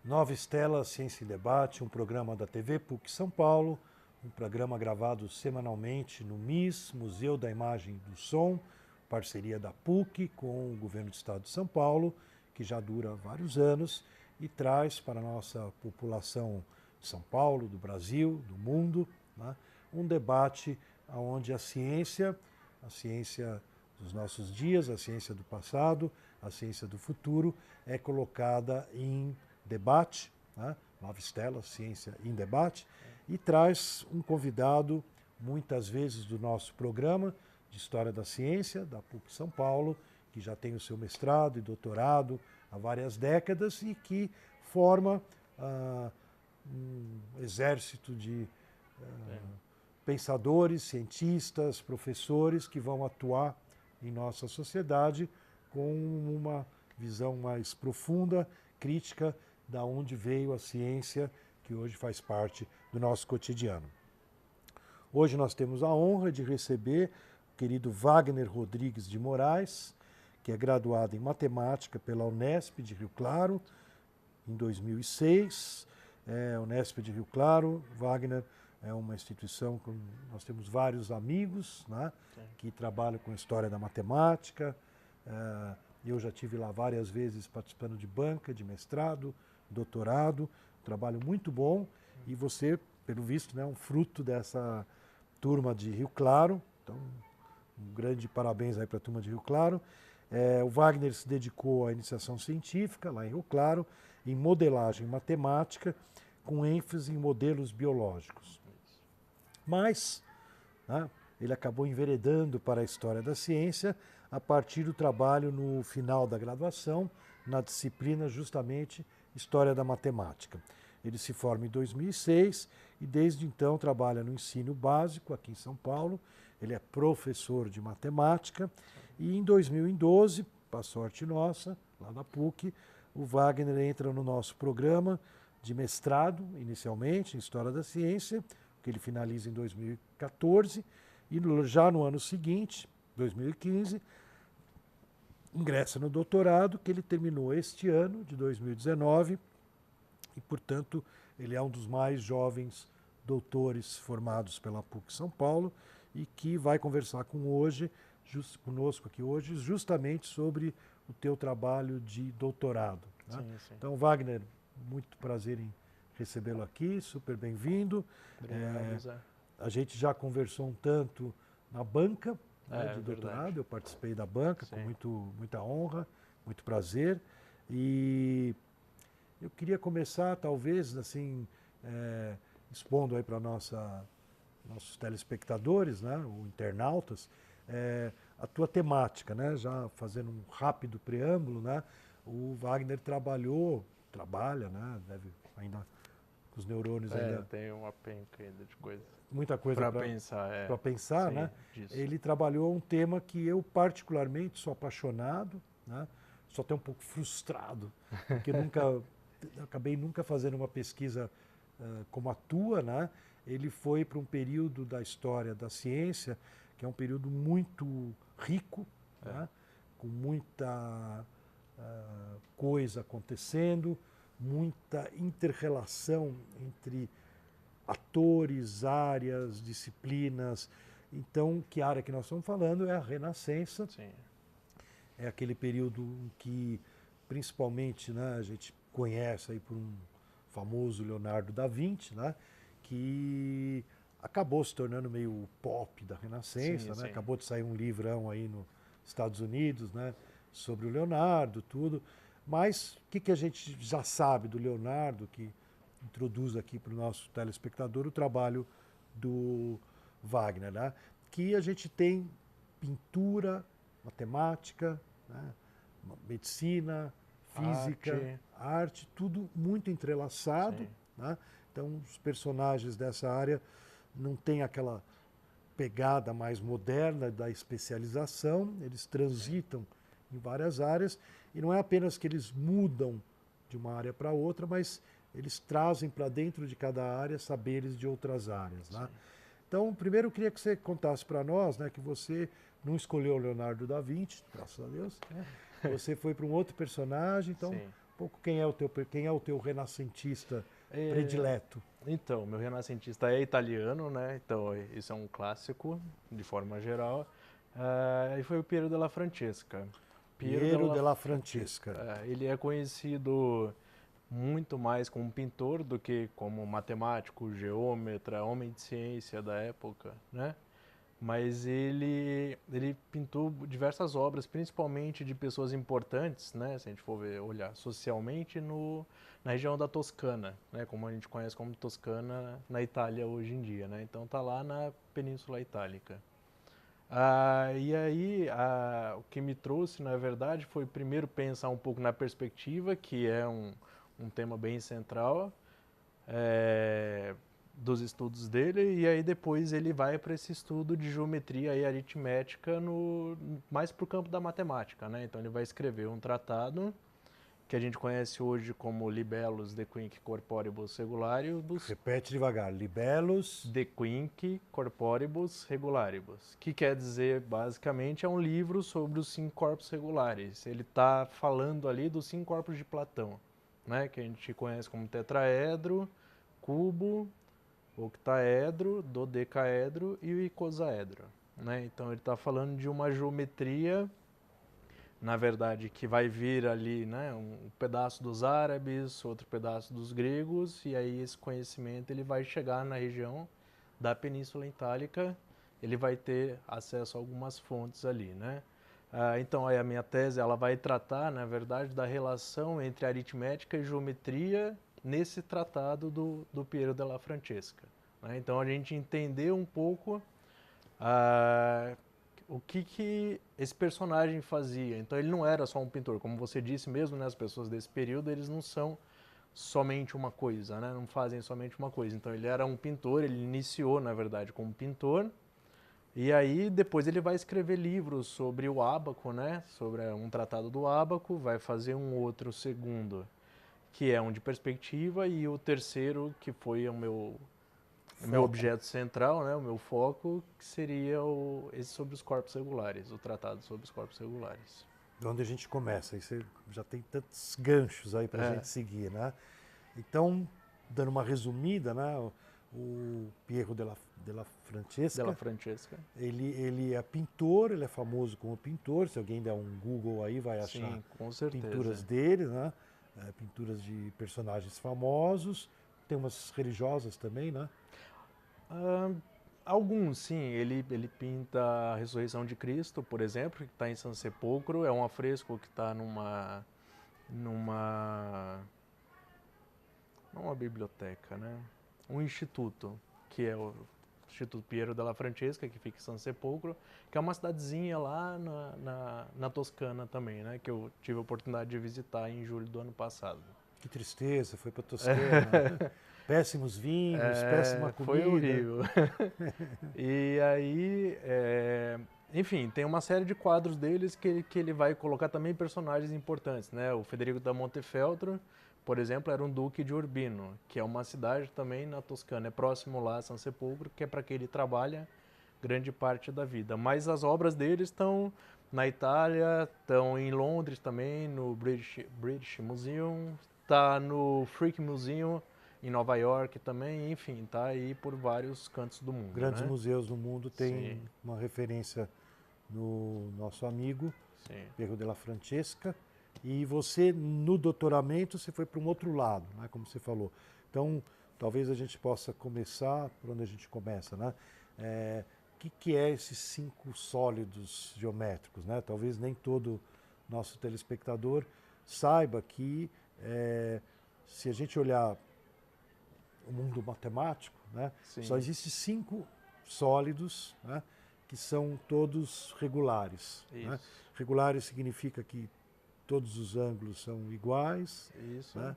Nova Estela Ciência em Debate, um programa da TV PUC São Paulo, um programa gravado semanalmente no MIS, Museu da Imagem e do Som, parceria da PUC com o Governo do Estado de São Paulo, que já dura vários anos e traz para a nossa população de São Paulo, do Brasil, do mundo, né, um debate onde a ciência dos nossos dias, a ciência do passado, a ciência do futuro, é colocada em debate, né? Nova Estela, Ciência em Debate, e traz um convidado, muitas vezes do nosso programa de História da Ciência, da PUC São Paulo, que já tem o seu mestrado e doutorado há várias décadas e que forma um exército de pensadores, cientistas, professores que vão atuar em nossa sociedade com uma visão mais profunda, crítica, da onde veio a ciência, que hoje faz parte do nosso cotidiano. Hoje nós temos a honra de receber o querido Wagner Rodrigues de Moraes, que é graduado em Matemática pela Unesp de Rio Claro, em 2006. Unesp de Rio Claro, Wagner é uma instituição com nós temos vários amigos, né, que trabalham com a história da matemática. Eu já estive lá várias vezes participando de banca, de mestrado, doutorado, trabalho muito bom. E você, pelo visto, é um fruto dessa turma de Rio Claro. Então, um grande parabéns aí para a turma de Rio Claro. O Wagner se dedicou à iniciação científica, lá em Rio Claro, em modelagem matemática, com ênfase em modelos biológicos. Mas, né, ele acabou enveredando para a história da ciência a partir do trabalho no final da graduação, na disciplina justamente História da Matemática. Ele se forma em 2006 e desde então trabalha no ensino básico aqui em São Paulo. Ele é professor de matemática e em 2012, para sorte nossa, lá da PUC, o Wagner entra no nosso programa de mestrado, inicialmente, em História da Ciência, que ele finaliza em 2014, e já no ano seguinte, 2015, ingressa no doutorado, que ele terminou este ano, de 2019, e, portanto, ele é um dos mais jovens doutores formados pela PUC São Paulo e que vai conversar conosco aqui hoje justamente sobre o teu trabalho de doutorado. Né? Sim, sim. Então, Wagner, muito prazer em recebê-lo aqui, super bem-vindo. Obrigado, Zé. A gente já conversou um tanto na banca, né, de doutorado, verdade. eu participei da banca Sim. com muita honra, muito prazer. E eu queria começar, talvez, assim, expondo aí para nossos telespectadores, né, ou internautas, a tua temática, né, já fazendo um rápido preâmbulo, né, o Wagner trabalha, né, deve ainda os neurônios ainda Tem uma penca ainda de coisa. muita coisa Para pensar, para pensar, sim, né? disso. Ele trabalhou um tema que eu particularmente sou apaixonado, né? Sou até um pouco frustrado, porque acabei nunca fazendo uma pesquisa como a tua, né? Ele foi para um período da história da ciência que é um período muito rico, né? Com muita coisa acontecendo, muita inter-relação entre atores, áreas, disciplinas. Então, que área que nós estamos falando é a Renascença. Sim. É aquele período em que, principalmente, né, a gente conhece aí por um famoso Leonardo da Vinci, né, que acabou se tornando meio o pop da Renascença, Sim, né? sim. Acabou de sair um livrão aí nos Estados Unidos, né, sobre o Leonardo, tudo. Mas o que a gente já sabe do Leonardo, que introduz aqui para o nosso telespectador o trabalho do Wagner, né? Que a gente tem pintura, matemática, né? Medicina, física, arte, tudo muito entrelaçado. Sim. Né? Então, os personagens dessa área não têm aquela pegada mais moderna da especialização, eles transitam em várias áreas, e não é apenas que eles mudam de uma área para outra, mas eles trazem para dentro de cada área saberes de outras áreas. Né? Então, primeiro eu queria que você contasse para nós, né, que você não escolheu o Leonardo da Vinci, graças a Deus, né? Você foi para um outro personagem, então Sim. um pouco quem é o teu renascentista predileto. Então, meu renascentista é italiano, né? Então, isso é um clássico, de forma geral. E foi o Piero della Francesca. Piero della Francesca. Ele é conhecido muito mais como pintor do que como matemático, geômetra, homem de ciência da época, né? Mas ele pintou diversas obras, principalmente de pessoas importantes, né? Se a gente for olhar socialmente, na região da Toscana, né? Como a gente conhece como Toscana na Itália hoje em dia, né? Então tá lá na Península Itálica. E aí, o que me trouxe, na verdade, foi primeiro pensar um pouco na perspectiva, que é um tema bem central dos estudos dele, e aí depois ele vai para esse estudo de geometria e aritmética mais para o campo da matemática, né? Então ele vai escrever um tratado que a gente conhece hoje como Libellus de Quinque Corporibus Regularibus. Repete devagar, Libellus de Quinque Corporibus Regularibus, que quer dizer, basicamente, é um livro sobre os 5 corpos regulares. Ele está falando ali dos 5 corpos de Platão, né? Que a gente conhece como tetraedro, cubo, octaedro, dodecaedro e o icosaedro, né? Então ele está falando de uma geometria, na verdade, que vai vir ali, né, um pedaço dos árabes, outro pedaço dos gregos, e aí esse conhecimento ele vai chegar na região da Península Itálica, ele vai ter acesso a algumas fontes ali, né? Então aí a minha tese ela vai tratar, na verdade, da relação entre aritmética e geometria nesse tratado do Piero della Francesca, né? Então a gente entender um pouco o que esse personagem fazia. Então ele não era só um pintor, como você disse mesmo, né, as pessoas desse período eles não são somente uma coisa, né, não fazem somente uma coisa. Então ele era um pintor, ele iniciou na verdade como pintor, e aí depois ele vai escrever livros sobre o ábaco, né, sobre um tratado do ábaco, vai fazer um outro segundo que é um de perspectiva, e o terceiro que foi o meu objeto central, né, o meu foco, que seria esse sobre os corpos regulares, o tratado sobre os corpos regulares. De onde a gente começa? Aí você já tem tantos ganchos aí para a gente seguir, né? Então, dando uma resumida, né? O Piero della Francesca, ele é pintor, ele é famoso como pintor. Se alguém der um Google aí vai achar Sim, com certeza. Pinturas dele, né? Pinturas de personagens famosos. Tem umas religiosas também, né? Alguns, sim. Ele pinta a ressurreição de Cristo, por exemplo, que está em San Sepolcro. É um afresco que está numa biblioteca, né? Um instituto, que é o Instituto Piero della Francesca, que fica em San Sepolcro, que é uma cidadezinha lá na Toscana também, né? Que eu tive a oportunidade de visitar em julho do ano passado. Que tristeza, foi para Toscana. Péssimos vinhos, péssima comida. Foi horrível. E aí, enfim, tem uma série de quadros deles que ele vai colocar também personagens importantes, né? O Federico da Montefeltro, por exemplo, era um duque de Urbino, que é uma cidade também na Toscana, é próximo lá a San Sepolcro, que é para que ele trabalha grande parte da vida. Mas as obras dele estão na Itália, estão em Londres também, no British Museum, está no Frick Museum em Nova York também, enfim, está aí por vários cantos do mundo. Grandes né? museus no mundo têm Sim. uma referência no nosso amigo Piero della Francesca. E você, no doutoramento, você foi para um outro lado, né, como você falou. Então, talvez a gente possa começar por onde a gente começa, né? O que é esses 5 sólidos geométricos, né? Talvez nem todo nosso telespectador saiba que, se a gente olhar o mundo matemático, né, só existem 5 sólidos, né, que são todos regulares. Né? Regulares significa que todos os ângulos são iguais, né?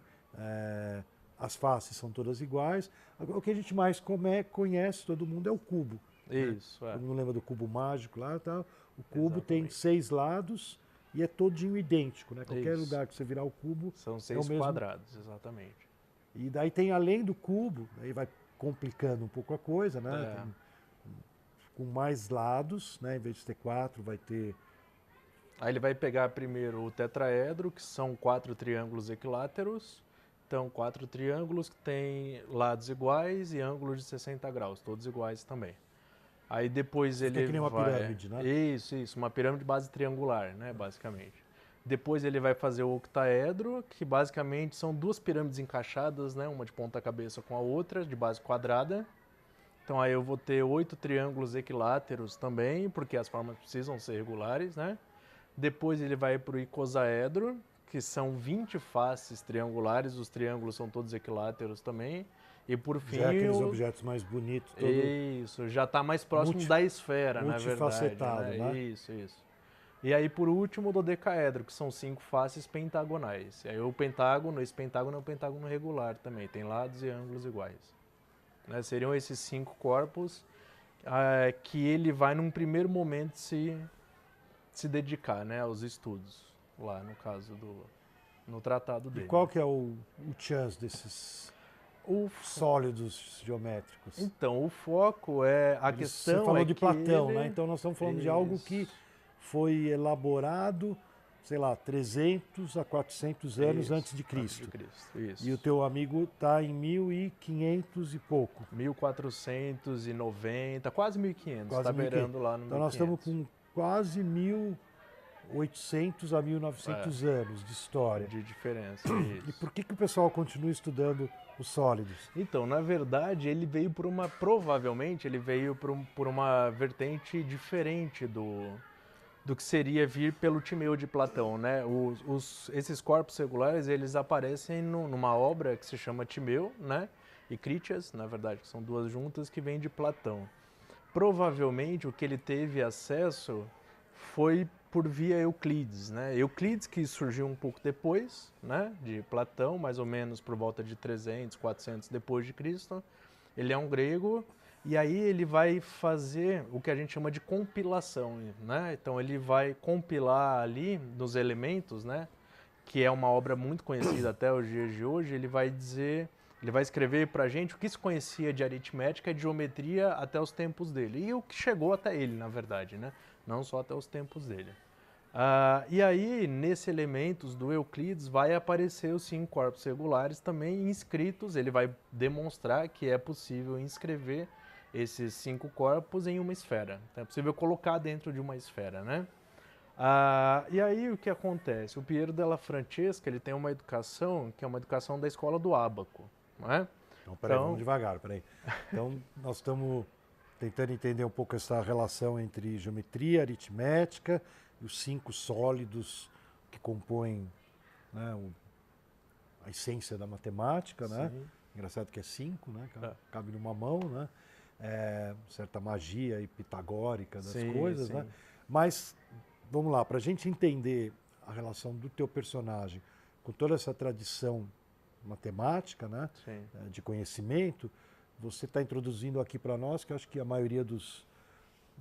As faces são todas iguais. O que a gente mais conhece, todo mundo, é o cubo. Isso, né? Todo mundo lembra do cubo mágico lá, tá? O cubo Exatamente. tem 6 lados e é todinho idêntico, né? Qualquer lugar que você virar o cubo são 6 é o mesmo quadrados, exatamente. E daí tem além do cubo, aí vai complicando um pouco a coisa, né? Com mais lados, né? Em vez de ter 4, vai ter Aí ele vai pegar primeiro o tetraedro, que são 4 triângulos equiláteros. Então, 4 triângulos que têm lados iguais e ângulos de 60 graus, todos iguais também. Aí depois Fica ele que nem uma vai... pirâmide, né? Isso, uma pirâmide de base triangular, né, basicamente. Depois ele vai fazer o octaedro, que basicamente são duas pirâmides encaixadas, né, uma de ponta cabeça com a outra, de base quadrada. Então aí eu vou ter 8 triângulos equiláteros também, porque as formas precisam ser regulares, né? Depois ele vai para o icosaedro, que são 20 faces triangulares, os triângulos são todos equiláteros também. E por fim... Já é aqueles objetos mais bonitos, todo Isso, já está mais próximo da esfera, na verdade. multifacetado, né? Isso. E aí por último o dodecaedro, que são 5 faces pentagonais. E aí o pentágono, esse pentágono é um pentágono regular também, tem lados e ângulos iguais. Né? Seriam esses 5 corpos que ele vai num primeiro momento se dedicar, né, aos estudos, lá no caso no tratado dele. E qual que é o chance desses sólidos geométricos? Então, o foco é a questão... Você falou é de que Platão, ele... né? Então nós estamos falando de algo que foi elaborado, sei lá, 300 a 400 anos antes de Cristo. Isso. E o teu amigo está em 1500 e pouco. 1490, quase 1500, Quase está 1500. beirando lá no Então 1500. nós estamos com quase 1800 a 1900 anos de história. De diferença, E por que o pessoal continua estudando os sólidos? Então, na verdade, ele veio provavelmente ele veio por uma vertente diferente do que seria vir pelo Timeu de Platão, né? Esses corpos regulares, eles aparecem numa obra que se chama Timeu, né? E Critias, na verdade, que são duas juntas, que vêm de Platão. Provavelmente, o que ele teve acesso foi por via Euclides, né? Euclides, que surgiu um pouco depois, né? De Platão, mais ou menos por volta de 300, 400 depois de Cristo. Ele é um grego. E aí ele vai fazer o que a gente chama de compilação, né? Então ele vai compilar ali nos elementos, né? Que é uma obra muito conhecida até os dias de hoje. Ele vai escrever para a gente o que se conhecia de aritmética e de geometria até os tempos dele. E o que chegou até ele, na verdade, né? Não só até os tempos dele. E aí, nesse elementos do Euclides, vai aparecer os 5 corpos regulares também inscritos. Ele vai demonstrar que é possível inscrever esses 5 corpos em uma esfera. Então, é possível colocar dentro de uma esfera, né? E aí o que acontece? O Piero della Francesca, ele tem uma educação que é uma educação da escola do ábaco, não é? Então, peraí, vamos devagar, peraí. Então, nós estamos tentando entender um pouco essa relação entre geometria, aritmética e os 5 sólidos que compõem, né, a essência da matemática, né? Engraçado que é 5, né? Cabe numa mão, né? Certa magia pitagórica das coisas, né? Mas, vamos lá, para a gente entender a relação do teu personagem com toda essa tradição matemática, né? De conhecimento, você está introduzindo aqui para nós, que eu acho que a maioria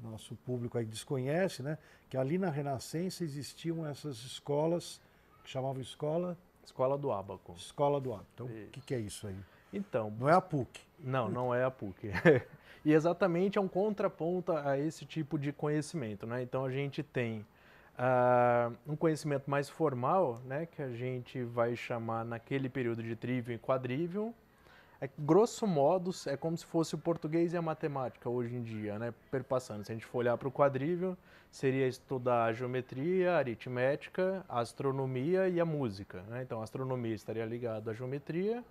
nosso público aí desconhece, né? Que ali na Renascença existiam essas escolas que chamavam Escola do Ábaco. Escola do Ábaco. Então, o que é isso aí? Então, não é a PUC. Não é a PUC. E exatamente é um contraponto a esse tipo de conhecimento, né? Então a gente tem um conhecimento mais formal, né? Que a gente vai chamar naquele período de trivium e quadrivium. Grosso modo, é como se fosse o português e a matemática hoje em dia, né? Perpassando. Se a gente for olhar para o quadrivium, seria estudar a geometria, a aritmética, a astronomia e a música, né? Então a astronomia estaria ligada à geometria,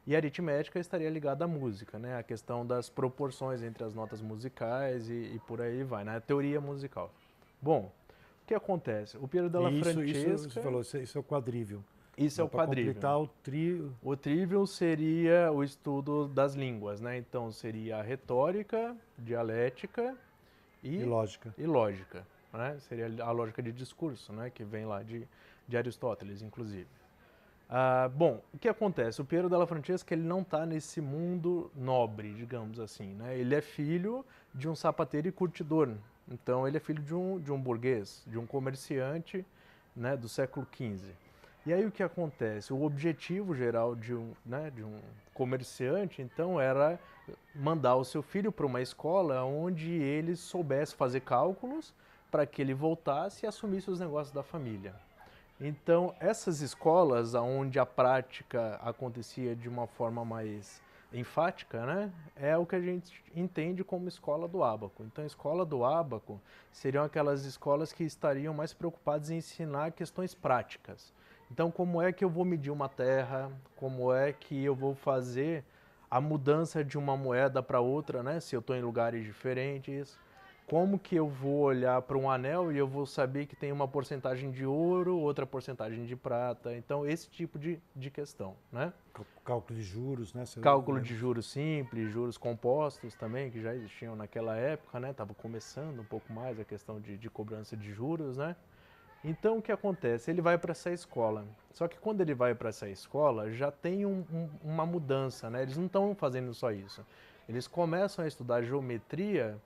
e a aritmética estaria ligada à música, né? A questão das proporções entre as notas musicais e por aí vai, né? A teoria musical. Bom, o que acontece? O Piero della Francesca... Isso, você falou, isso é o quadrivium. Isso é o quadrivium. O trivium seria o estudo das línguas, né? Então seria a retórica, dialética e lógica. Né? Seria a lógica de discurso, né? Que vem lá de Aristóteles, inclusive. Bom, o que acontece? O Piero della Francesca, ele não está nesse mundo nobre, digamos assim, né? Ele é filho de um sapateiro e curtidor. Então, ele é filho de um burguês, de um comerciante, né, do século XV. E aí, o que acontece? O objetivo geral de um comerciante, então, era mandar o seu filho para uma escola onde ele soubesse fazer cálculos para que ele voltasse e assumisse os negócios da família. Então, essas escolas onde a prática acontecia de uma forma mais enfática, né, é o que a gente entende como escola do ábaco. Então, a escola do ábaco seriam aquelas escolas que estariam mais preocupadas em ensinar questões práticas. Então, como é que eu vou medir uma terra? Como é que eu vou fazer a mudança de uma moeda para outra, né, se eu estou em lugares diferentes? Como que eu vou olhar para um anel e eu vou saber que tem uma porcentagem de ouro, outra porcentagem de prata? Então, esse tipo de questão, né? Cálculo de juros, né? Cálculo de juros simples, juros compostos também, que já existiam naquela época, né? Estava começando um pouco mais a questão de cobrança de juros, né? Então, o que acontece? Ele vai para essa escola. Só que quando ele vai para essa escola, já tem uma mudança, né? Eles não estão fazendo só isso. Eles começam a estudar geometria,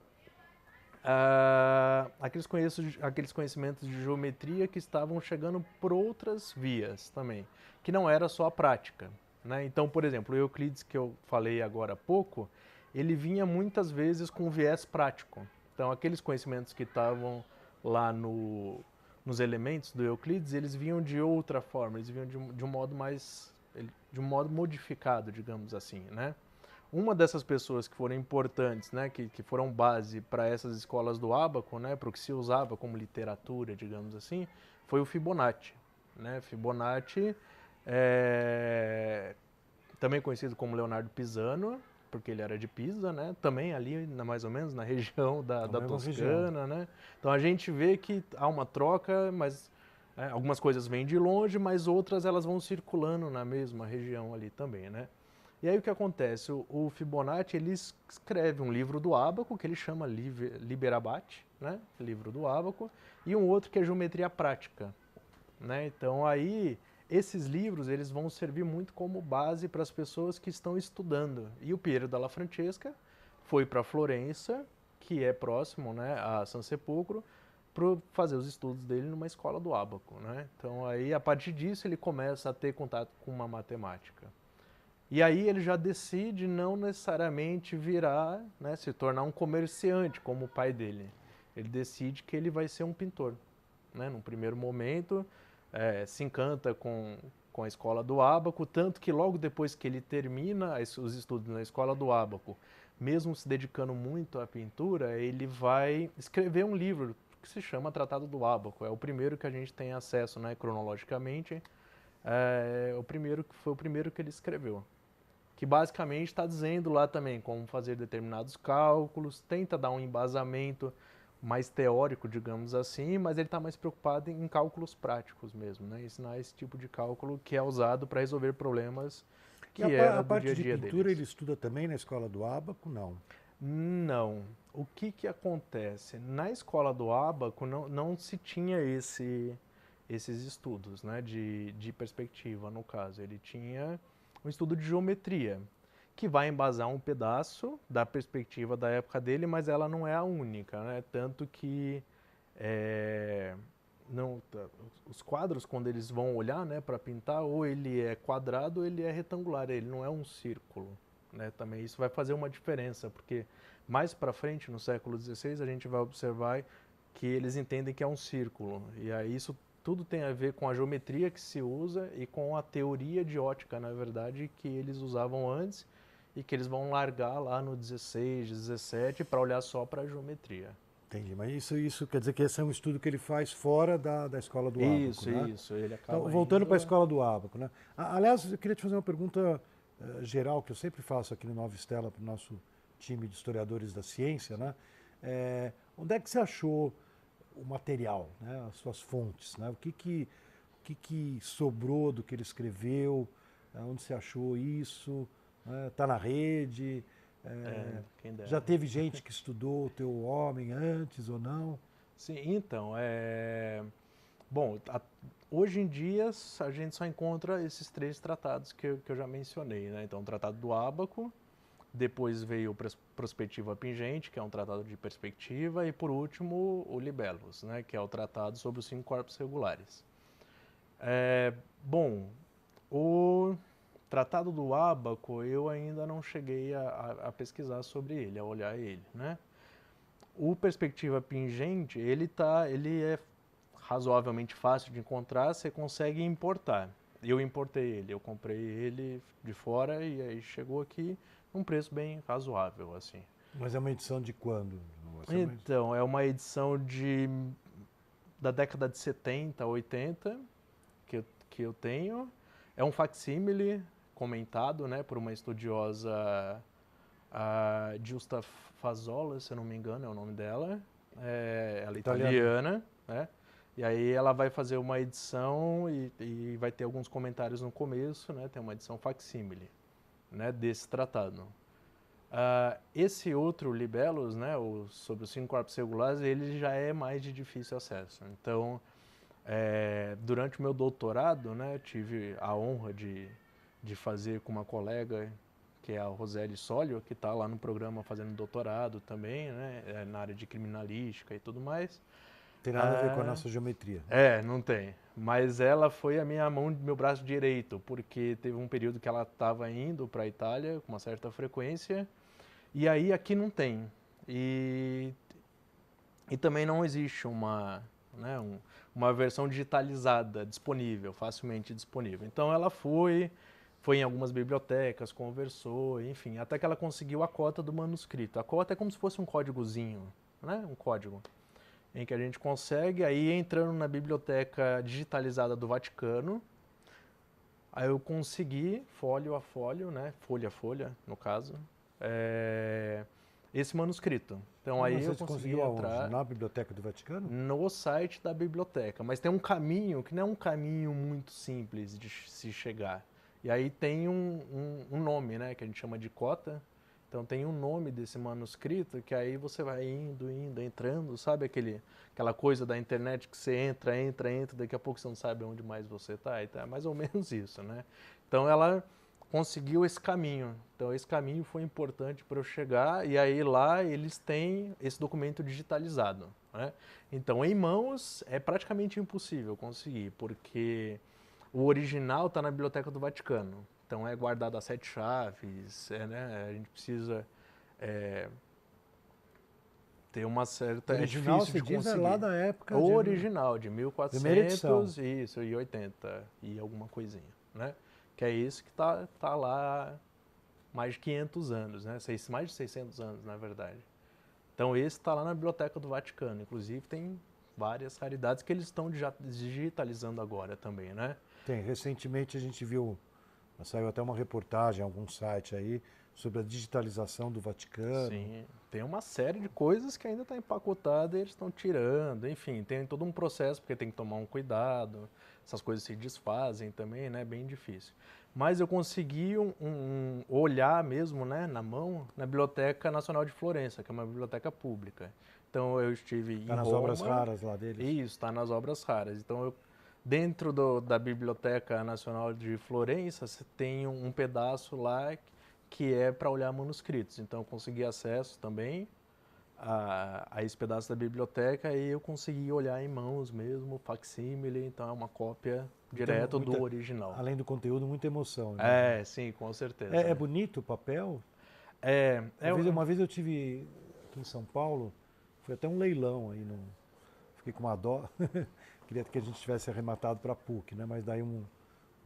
aqueles conhecimentos de geometria que estavam chegando por outras vias também, que não era só a prática, né? Então, por exemplo, o Euclides, que eu falei agora há pouco, ele vinha muitas vezes com viés prático. Então, aqueles conhecimentos que estavam lá nos elementos do Euclides, eles vinham de outra forma, eles vinham de um modo mais, de um modo modificado, digamos assim, né? Uma dessas pessoas que foram importantes, né, que foram base para essas escolas do ábaco, né, para o que se usava como literatura, digamos assim, foi o Fibonacci, né? Fibonacci, também conhecido como Leonardo Pisano, porque ele era de Pisa, né? Também ali, mais ou menos, na região da Toscana, né? Então a gente vê que há uma troca, mas algumas coisas vêm de longe, mas outras elas vão circulando na mesma região ali também, né? E aí o que acontece? O Fibonacci, ele escreve um livro do ábaco, que ele chama Liber Abaci, né? Livro do ábaco, e um outro que é Geometria Prática, né? Então aí esses livros eles vão servir muito como base para as pessoas que estão estudando. E o Piero della Francesca foi para Florença, que é próximo, né, a San Sepolcro, para fazer os estudos dele numa escola do ábaco, né? Então aí a partir disso ele começa a ter contato com uma matemática. E aí ele já decide não necessariamente virar, né, se tornar um comerciante como o pai dele. Ele decide que ele vai ser um pintor, né? Num primeiro momento, se encanta com a escola do ábaco, tanto que logo depois que ele termina os estudos na escola do ábaco, mesmo se dedicando muito à pintura, ele vai escrever um livro que se chama Tratado do Ábaco. É o primeiro que a gente tem acesso, né, cronologicamente. Foi o primeiro que ele escreveu, que basicamente está dizendo lá também como fazer determinados cálculos, tenta dar um embasamento mais teórico, digamos assim, mas ele está mais preocupado em cálculos práticos mesmo, né? Ensinar esse tipo de cálculo que é usado para resolver problemas que era a do parte dia a de dia pintura deles. ele estuda também na escola do ábaco? Não. Não. O que acontece? Na escola do ábaco não se tinha esses estudos, né, de perspectiva, no caso. Ele tinha um estudo de geometria, que vai embasar um pedaço da perspectiva da época dele, mas ela não é a única, né? Tanto que não, os quadros, quando eles vão olhar, né, para pintar, ou ele é quadrado ou ele é retangular, ele não é um círculo, né? Também isso vai fazer uma diferença, porque mais para frente, no século XVI, a gente vai observar que eles entendem que é um círculo, e aí isso tudo tem a ver com a geometria que se usa e com a teoria de ótica, na verdade, que eles usavam antes e que eles vão largar lá no 16, 17 para olhar só para a geometria. Entendi, mas isso quer dizer que esse é um estudo que ele faz fora da escola do ábaco, né? Isso, ele acaba Então, voltando para a indo... escola do ábaco, né? Aliás, eu queria te fazer uma pergunta geral, que eu sempre faço aqui no Nova Estela para o nosso time de historiadores da ciência, né? Onde é que você achou o material, né? As suas fontes, né? O que sobrou do que ele escreveu, onde você achou isso, está na rede, quem dera. já teve gente que estudou o teu homem antes ou não? Sim, então, bom, hoje em dia a gente só encontra esses três tratados que eu já mencionei, né? Então, o Tratado do Ábaco, depois veio o Prospectiva Pingente, que é um tratado de perspectiva, e por último o Libellus, né? Que é o tratado sobre os 5 corpos regulares. Bom, o Tratado do Ábaco eu ainda não cheguei a pesquisar sobre ele, a olhar ele, né? O Perspectiva Pingente, ele é razoavelmente fácil de encontrar, você consegue importar. Eu importei ele, eu comprei ele de fora e aí chegou aqui num preço bem razoável, assim. Mas é uma edição de quando? Então, é uma edição da década de 70, 80 que eu tenho. É um facsímile comentado, né, por uma estudiosa, a Giusta Fazola, se eu não me engano, é o nome dela. Ela é italiana, né? E aí ela vai fazer uma edição e vai ter alguns comentários no começo, né? Tem uma edição facsímile, né, desse tratado. Esse outro Libellus, né, sobre os 5 corpos regulares, ele já é mais de difícil acesso. Então, durante o meu doutorado, né, tive a honra de fazer com uma colega, que é a Roseli Sólio, que está lá no programa fazendo doutorado também, né, na área de criminalística e tudo mais. Tem nada a ver com a nossa geometria. Não tem. Mas ela foi a minha mão, meu braço direito, porque teve um período que ela estava indo para a Itália com uma certa frequência, e aí aqui não tem. E também não existe uma versão digitalizada disponível, facilmente disponível. Então ela foi em algumas bibliotecas, conversou, enfim, até que ela conseguiu a cota do manuscrito. A cota é como se fosse um códigozinho, né? Um código em que a gente consegue, aí entrando na biblioteca digitalizada do Vaticano, aí eu consegui, folho a folho, né, folha a folha, no caso, esse manuscrito. Então aí eu consegui entrar na Biblioteca do Vaticano? No site da biblioteca, mas tem um caminho que não é um caminho muito simples de se chegar. E aí tem um nome, né, que a gente chama de cota. Então tem um nome desse manuscrito que aí você vai indo, entrando, sabe aquela coisa da internet que você entra, daqui a pouco você não sabe onde mais você está, é mais ou menos isso, né? Então ela conseguiu esse caminho. Então esse caminho foi importante para eu chegar e aí lá eles têm esse documento digitalizado, né? Então em mãos é praticamente impossível conseguir, porque o original está na Biblioteca do Vaticano. Então é guardado a 7 chaves, né? A gente precisa ter uma certa... Original, é difícil de conseguir. É lá da época... O original, de 1480 e alguma coisinha, né? Que é isso que tá lá mais de 500 anos, né? Mais de 600 anos, na verdade. Então esse está lá na Biblioteca do Vaticano. Inclusive tem várias raridades que eles estão digitalizando agora também, né? Tem. Recentemente a gente viu, saiu até uma reportagem em algum site aí, sobre a digitalização do Vaticano. Sim, tem uma série de coisas que ainda está empacotada e eles estão tirando, enfim, tem todo um processo, porque tem que tomar um cuidado, essas coisas se desfazem também, né, bem difícil. Mas eu consegui olhar mesmo, né, na mão, na Biblioteca Nacional de Florença, que é uma biblioteca pública. Então eu estive em Roma... Está nas obras raras lá deles? Isso, está nas obras raras. Então dentro da Biblioteca Nacional de Florença, você tem um pedaço lá que é para olhar manuscritos. Então eu consegui acesso também a esse pedaço da biblioteca e eu consegui olhar em mãos mesmo, facsímile, então é uma cópia direto do original. Além do conteúdo, muita emoção. Né? Sim, com certeza. É bonito o papel? Uma vez eu tive aqui em São Paulo, foi até um leilão aí, fiquei com uma dó, queria que a gente tivesse arrematado para a PUC, né? Mas daí um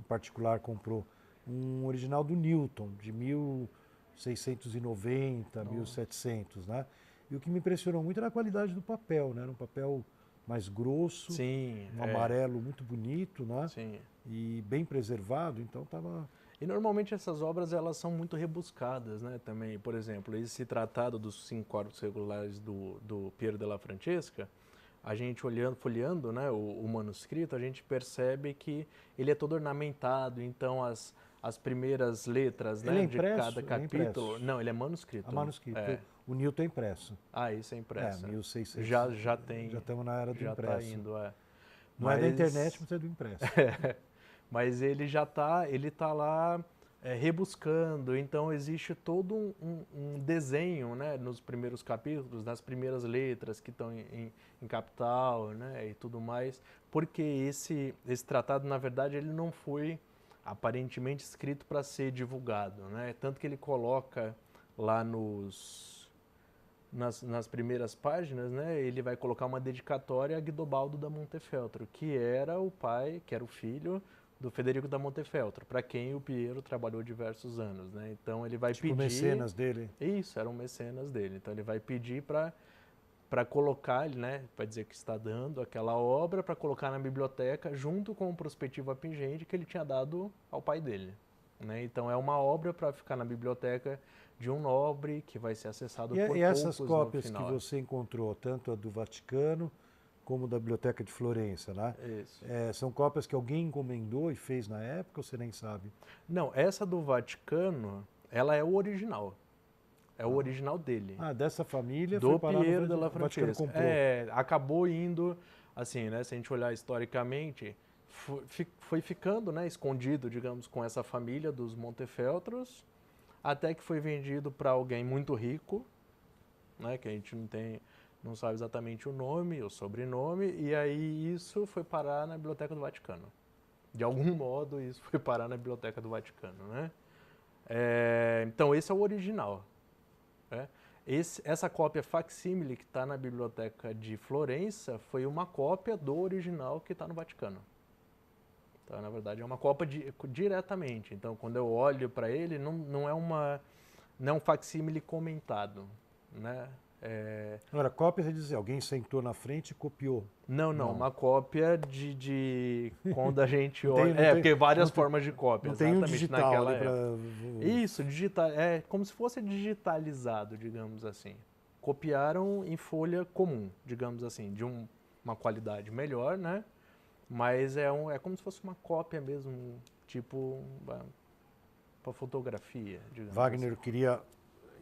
particular comprou um original do Newton, de 1690, 1700, né? E o que me impressionou muito era a qualidade do papel, né? Era um papel mais grosso, Sim, amarelo muito bonito, né? Sim. E bem preservado, então estava... E normalmente essas obras elas são muito rebuscadas, né? Também, por exemplo, esse tratado dos 5 corpos regulares do Piero della Francesca, a gente folheando, né, o manuscrito, a gente percebe que ele é todo ornamentado, então as primeiras letras, né, de cada capítulo... Não, ele é manuscrito. Manuscrito. O Newton é impresso. Isso é impresso. 1600. Já tem. Já estamos na era do impresso. Já está indo, Não é da internet, mas é do impresso. Mas ele tá lá rebuscando, então existe todo um desenho, né, nos primeiros capítulos, nas primeiras letras que estão em capital, né, e tudo mais, porque esse tratado, na verdade, ele não foi aparentemente escrito para ser divulgado, né, tanto que ele coloca lá nas primeiras páginas, né, ele vai colocar uma dedicatória a Guidobaldo da Montefeltro, que era o pai, que era o filho do Federico da Montefeltro, para quem o Piero trabalhou diversos anos, né? Então ele vai Tipo pedir... mecenas dele. Isso, eram mecenas dele. Então ele vai pedir para colocar, né, vai dizer que está dando aquela obra para colocar na biblioteca junto com o prospectivo a pingente que ele tinha dado ao pai dele, né? Então é uma obra para ficar na biblioteca de um nobre que vai ser acessado por E essas poucos no cópias que final. você encontrou, tanto a do Vaticano como da Biblioteca de Florença, né? Isso. São cópias que alguém encomendou e fez na época, ou você nem sabe? Não, essa do Vaticano, ela é o original. É o original dele. Dessa família Do foi parar no Piero della O Vaticano Francesca. comprou. Acabou indo, assim, né? Se a gente olhar historicamente, foi ficando, né, escondido, digamos, com essa família dos Montefeltros, até que foi vendido para alguém muito rico, né? Que a gente não sabe exatamente o nome, o sobrenome, e aí isso foi parar na Biblioteca do Vaticano. De algum modo, isso foi parar na Biblioteca do Vaticano, né? Então, esse é o original. Né? Essa cópia facsímile que está na Biblioteca de Florença foi uma cópia do original que está no Vaticano. Então, na verdade, é uma cópia diretamente. Então, quando eu olho para ele, não é um facsímile comentado, né? Agora, cópia, você diz, alguém sentou na frente e copiou. Não, uma cópia de quando a gente Não tem- olha... não tem- porque várias não tem- formas de cópia, Não tem um exatamente digital naquela ali época. para... Isso, digital, é como se fosse digitalizado, digamos assim. Copiaram em folha comum, digamos assim, de uma qualidade melhor, né? Mas é como se fosse uma cópia mesmo, tipo para fotografia, digamos Wagner, eu assim. queria,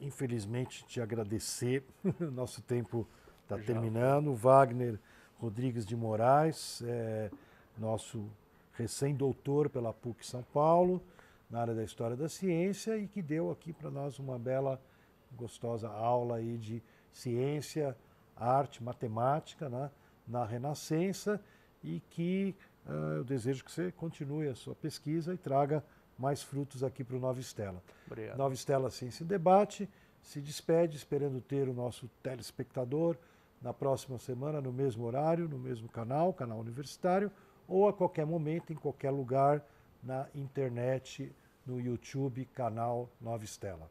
infelizmente, te agradecer. Nosso tempo está Já. terminando. Wagner Rodrigues de Moraes, nosso recém-doutor pela PUC São Paulo, na área da História da Ciência, e que deu aqui para nós uma bela, gostosa aula aí de ciência, arte, matemática, né, na Renascença, e que eu desejo que você continue a sua pesquisa e traga mais frutos aqui para o Nova Estela. Obrigado. Nova Estela Ciência e Debate se despede, esperando ter o nosso telespectador na próxima semana, no mesmo horário, no mesmo canal universitário, ou a qualquer momento, em qualquer lugar, na internet, no YouTube, canal Nova Estela.